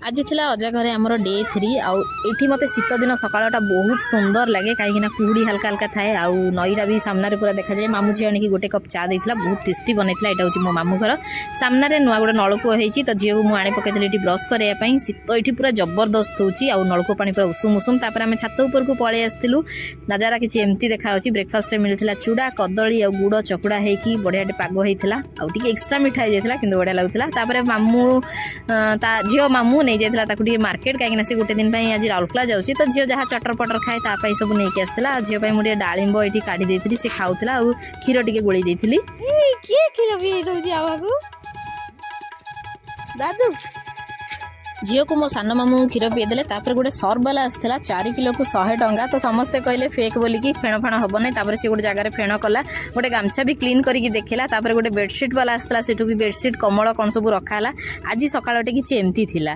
आज थिला अजा घरे आमर डे 3 आउठी मत शीत दिन सकाळटा बहुत सुंदर लगे कहीं कुहुड़ी हल्का हल्का थाए आउ नईरा भी सामने पूरा देखा जाए। मामू झी आनी गोटे कप चा देता बहुत टेस्टी बनईला। यहाँ हूँ मो मामू घर सामने नुआ गोटे नलकूप होती तो झील को मुझे आनी पकई ब्रश करने शीत ये पूरा जबरदस्त होची आउ नलकूप पानी पूरा उषुम उषुम। आम छात उपर को पलि आसलु नजारा किसी एमती देखा ब्रेकफास्ट मिलता चूड़ा कदली आ गुड़ चकुड़ा होगी बढ़िया पाग होता आउे एक्सट्रा मिठा हो जाता कि बढ़िया लगुला। मामू झील मामू नहीं जाता मार्केट कहीं से गोटे दिन आज राउरकेला जाऊँगी तो झील जहाँ चटर पटर खाए तापाई सब नहीं आसला। झील मुझे डालिंब ये काढ़ी देती से खाऊला आ क्षीर टे गोल देती दादू झील को मो सान मामू क्षीर पीदेले गोटे सर्व वाला आसाला 4 किलो को 100 टंका तो समस्ते कहले फेक बोलिकी फेण फेण हम ना सी गोटे जगह फेण कला गोटे गामछा भी क्लीन करके देखला गोटे बेडसीट वाला आसाला से भी बेडसीट कमल कौन सब रखाला। आज सकाळटे किसी एमती थिला।